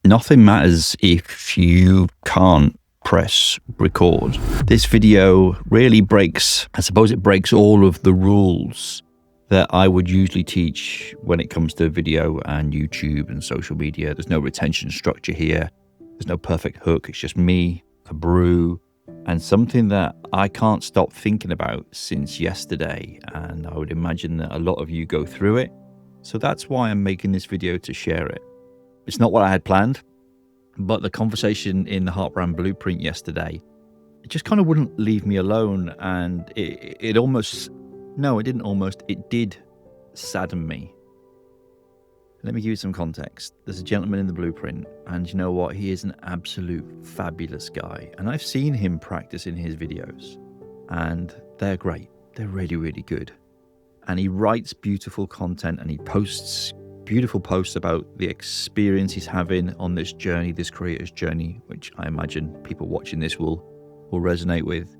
Nothing matters if you can't press record. This video really breaks, I suppose it breaks all of the rules that I would usually teach when it comes to video and YouTube and social media. There's no retention structure here. There's no perfect hook. It's just me, a brew, and something that I can't stop thinking about since yesterday. And I would imagine that a lot of you go through it. So that's why I'm making this video, to share it. It's not what I had planned, but the conversation in the Heartbrand Blueprint yesterday, it just kind of wouldn't leave me alone. And it did sadden me. Let me give you some context. There's a gentleman in the blueprint, and you know what? He is an absolute fabulous guy. And I've seen him practice in his videos, and they're great. They're really, really good. And he writes beautiful content, and he posts beautiful posts about the experience he's having on this journey, this creator's journey, which I imagine people watching this will resonate with.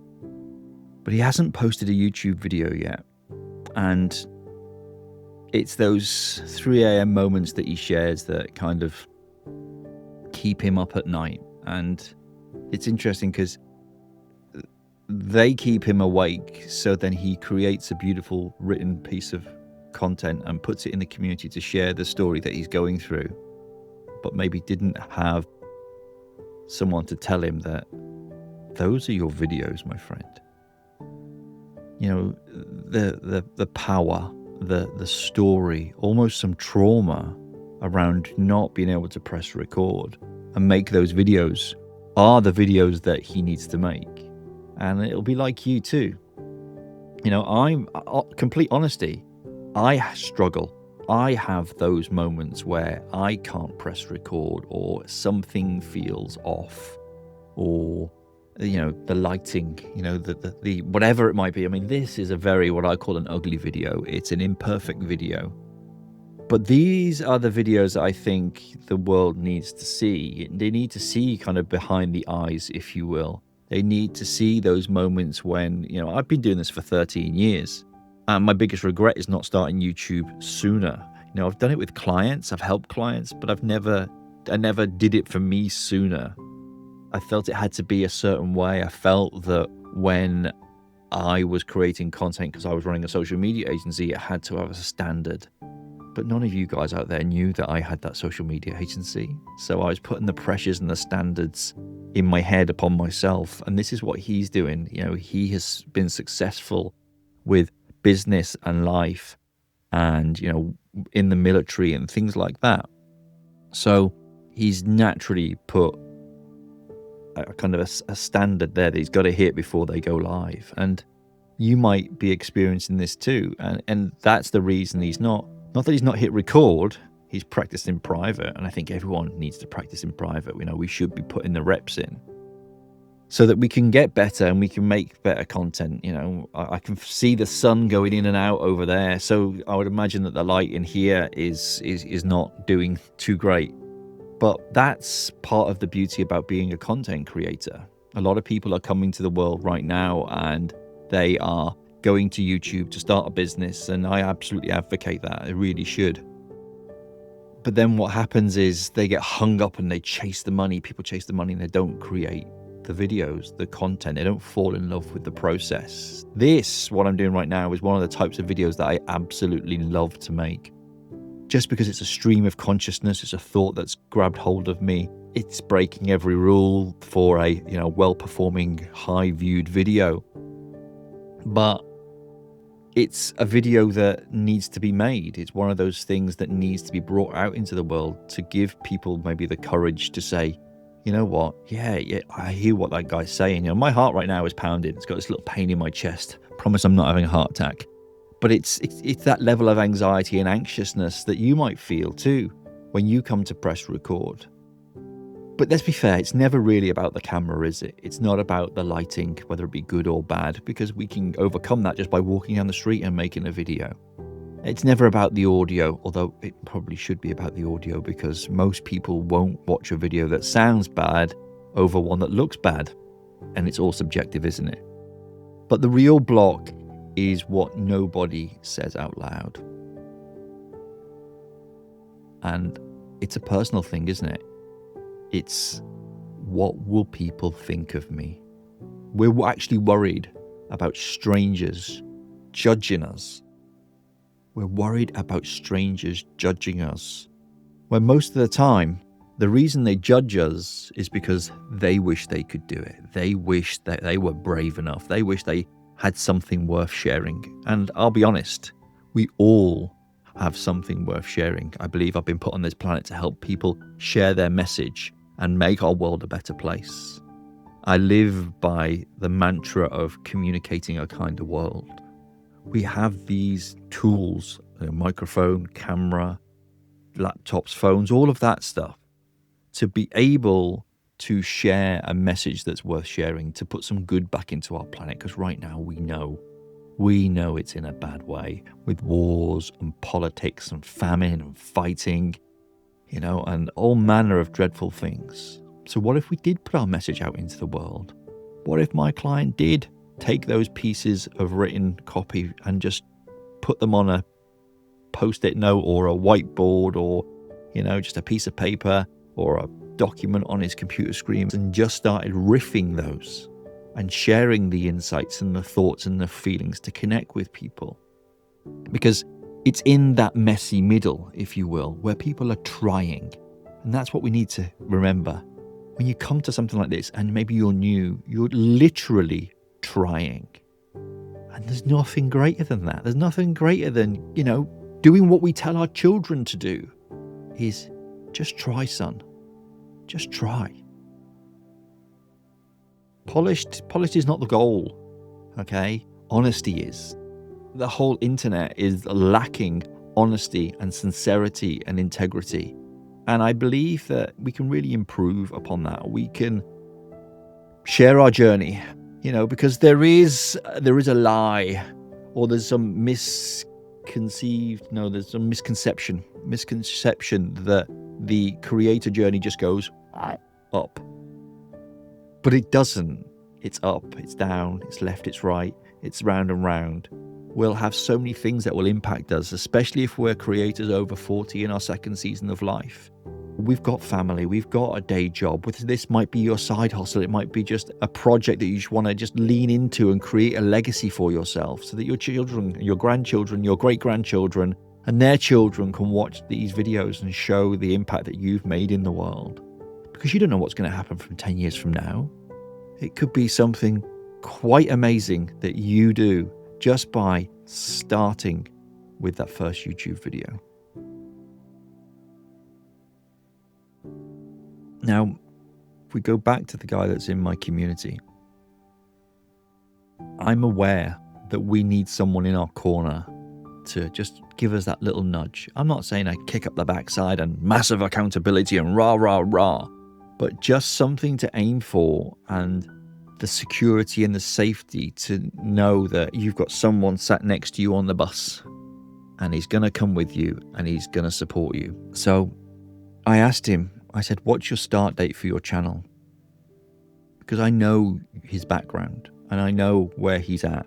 But he hasn't posted a YouTube video yet. And it's those 3 a.m. moments that he shares that kind of keep him up at night. And it's interesting because they keep him awake, so then he creates a beautiful written piece of content and puts it in the community to share the story that he's going through, but maybe didn't have someone to tell him that those are your videos, my friend. You know, the power, the story, almost some trauma around not being able to press record and make those videos are the videos that he needs to make. And it'll be like you too. You know, I'm complete honesty. I struggle. I have those moments where I can't press record, or something feels off, or, you know, the lighting, you know, the whatever it might be. I mean, this is a very, what I call an ugly video. It's an imperfect video. But these are the videos that I think the world needs to see. They need to see kind of behind the eyes, if you will. They need to see those moments when, you know, I've been doing this for 13 years. And my biggest regret is not starting YouTube sooner. You know, I've done it with clients, I've helped clients, but I never did it for me sooner. I felt it had to be a certain way. I felt that when I was creating content, because I was running a social media agency, it had to have a standard. But none of you guys out there knew that I had that social media agency. So I was putting the pressures and the standards in my head upon myself. And this is what he's doing. You know, he has been successful with business and life and, you know, in the military and things like that. So he's naturally put a kind of a standard there that he's got to hit before they go live. And you might be experiencing this too. And that's the reason he's not that he's not hit record. He's practiced in private. And I think everyone needs to practice in private. You know, we should be putting the reps in, so that we can get better and we can make better content. You know, I can see the sun going in and out over there. So I would imagine that the light in here is not doing too great. But that's part of the beauty about being a content creator. A lot of people are coming to the world right now and they are going to YouTube to start a business. And I absolutely advocate that. I really should. But then what happens is they get hung up and they chase the money. People chase the money and they don't create the videos, the content. They don't fall in love with the process. What I'm doing right now, is one of the types of videos that I absolutely love to make. Just because it's a stream of consciousness, it's a thought that's grabbed hold of me. It's breaking every rule for a, you know, well-performing, high-viewed video. But it's a video that needs to be made. It's one of those things that needs to be brought out into the world to give people maybe the courage to say, you know what? Yeah, I hear what that guy's saying. You know, my heart right now is pounding. It's got this little pain in my chest. Promise I'm not having a heart attack. But it's that level of anxiety and anxiousness that you might feel too when you come to press record. But let's be fair, it's never really about the camera, is it? It's not about the lighting, whether it be good or bad, because we can overcome that just by walking down the street and making a video. It's never about the audio, although it probably should be about the audio, because most people won't watch a video that sounds bad over one that looks bad. And it's all subjective, isn't it? But the real block is what nobody says out loud. And it's a personal thing, isn't it? It's what will people think of me? We're actually worried about strangers judging us. We're worried about strangers judging us. When most of the time, the reason they judge us is because they wish they could do it. They wish that they were brave enough. They wish they had something worth sharing. And I'll be honest, we all have something worth sharing. I believe I've been put on this planet to help people share their message and make our world a better place. I live by the mantra of communicating a kinder world. We have these tools, microphone, camera, laptops, phones, all of that stuff, to be able to share a message that's worth sharing, to put some good back into our planet. Because right now we know it's in a bad way, with wars and politics and famine and fighting, and all manner of dreadful things. So what if we did put our message out into the world? What if my client did take those pieces of written copy and just put them on a post-it note or a whiteboard or, just a piece of paper or a document on his computer screen and just started riffing those and sharing the insights and the thoughts and the feelings to connect with people? Because it's in that messy middle, if you will, where people are trying. And that's what we need to remember. When you come to something like this and maybe you're new, you're literally trying. And there's nothing greater than that. There's nothing greater than, doing what we tell our children to do is just try, son. Just try. Polished is not the goal, okay? Honesty is. The whole internet is lacking honesty and sincerity and integrity. And I believe that we can really improve upon that. We can share our journey, because there is a lie, or there's some misconception that the creator journey just goes up. But it doesn't. It's up, it's down, it's left, it's right, it's round and round. We'll have so many things that will impact us, especially if we're creators over 40 in our second season of life. We've got family, we've got a day job. This might be your side hustle. It might be just a project that you just want to just lean into and create a legacy for yourself so that your children, your grandchildren, your great-grandchildren, and their children can watch these videos and show the impact that you've made in the world. Because you don't know what's going to happen from 10 years from now. It could be something quite amazing that you do just by starting with that first YouTube video. Now, if we go back to the guy that's in my community, I'm aware that we need someone in our corner to just give us that little nudge. I'm not saying I kick up the backside and massive accountability and rah, rah, rah, but just something to aim for and the security and the safety to know that you've got someone sat next to you on the bus and he's going to come with you and he's going to support you. So I asked him, I said, what's your start date for your channel? Because I know his background and I know where he's at.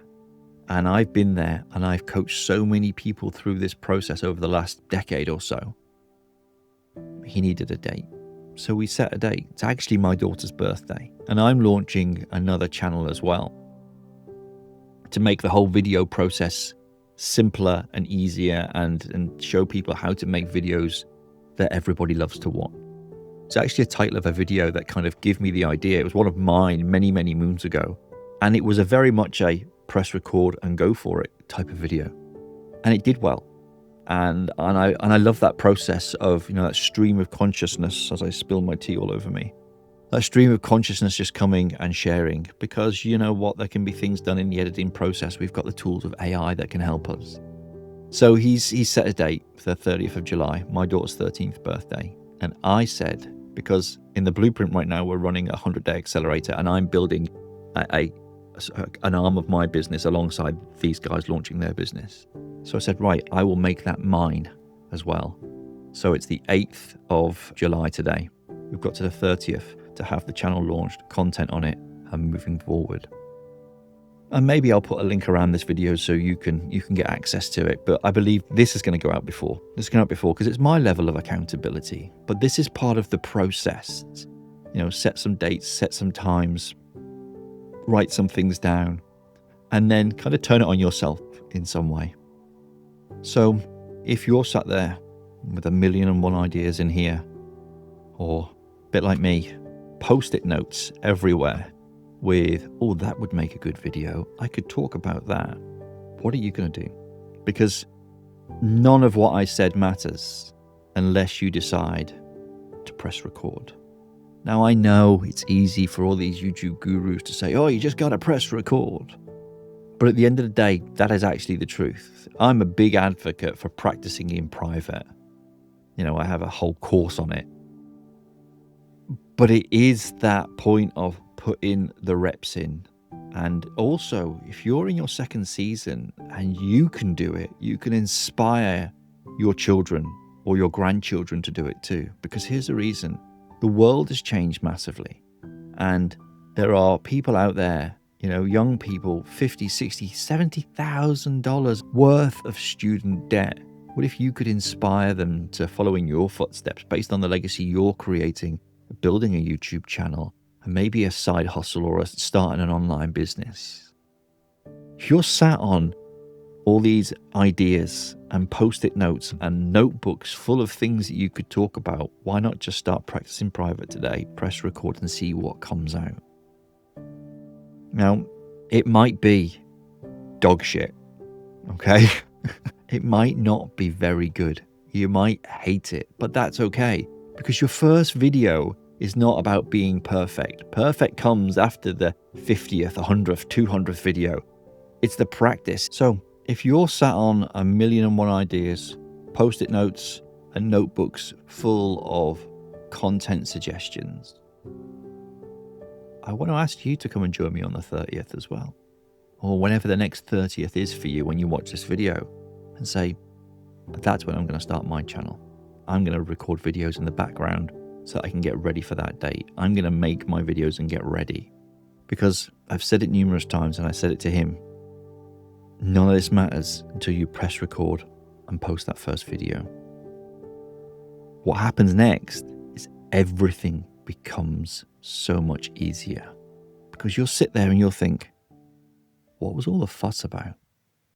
And I've been there and I've coached so many people through this process over the last decade or so. He needed a date. So we set a date. It's actually my daughter's birthday. And I'm launching another channel as well to make the whole video process simpler and easier and show people how to make videos that everybody loves to watch. It's actually a title of a video that kind of gave me the idea. It was one of mine many, many moons ago. And it was a very much a press record and go for it type of video. And it did well. And I love that process of, that stream of consciousness as I spill my tea all over me. That stream of consciousness just coming and sharing, because you know what, there can be things done in the editing process. We've got the tools of AI that can help us. So he's set a date for the 30th of July, my daughter's 13th birthday. And I said, because in the blueprint right now, we're running a 100-day accelerator and I'm building an arm of my business alongside these guys launching their business. So I said, right, I will make that mine as well. So it's the 8th of July today. We've got to the 30th to have the channel launched, content on it, and moving forward. And maybe I'll put a link around this video so you can get access to it. But I believe this is going to go out before. This is going out before because it's my level of accountability. But this is part of the process. Set some dates, set some times, write some things down, and then kind of turn it on yourself in some way. So if you're sat there with 1,000,001 ideas in here, or a bit like me, post-it notes everywhere with, oh, that would make a good video, I could talk about that. What are you going to do? Because none of what I said matters unless you decide to press record. Now, I know it's easy for all these YouTube gurus to say, oh, you just got to press record. But at the end of the day, that is actually the truth. I'm a big advocate for practicing in private. I have a whole course on it. But it is that point of putting the reps in. And also, if you're in your second season and you can do it, you can inspire your children or your grandchildren to do it too. Because here's the reason. The world has changed massively. And there are people out there, young people, $50,000, $60,000, $70,000 worth of student debt. What if you could inspire them to follow in your footsteps based on the legacy you're creating, building a YouTube channel, and maybe a side hustle or starting an online business? If you're sat on all these ideas and post-it notes and notebooks full of things that you could talk about, why not just start practicing private today, press record and see what comes out? Now, it might be dog shit, okay? It might not be very good. You might hate it, but that's okay, because your first video is not about being perfect. Perfect comes after the 50th, 100th, 200th video. It's the practice. So if you're sat on 1,000,001 ideas, post-it notes and notebooks full of content suggestions, I want to ask you to come and join me on the 30th as well, or whenever the next 30th is for you when you watch this video, and say, that's when I'm going to start my channel. I'm going to record videos in the background so I can get ready for that date. I'm going to make my videos and get ready, because I've said it numerous times, and I said it to him. None of this matters until you press record and post that first video. What happens next is everything becomes so much easier, because you'll sit there and you'll think, what was all the fuss about?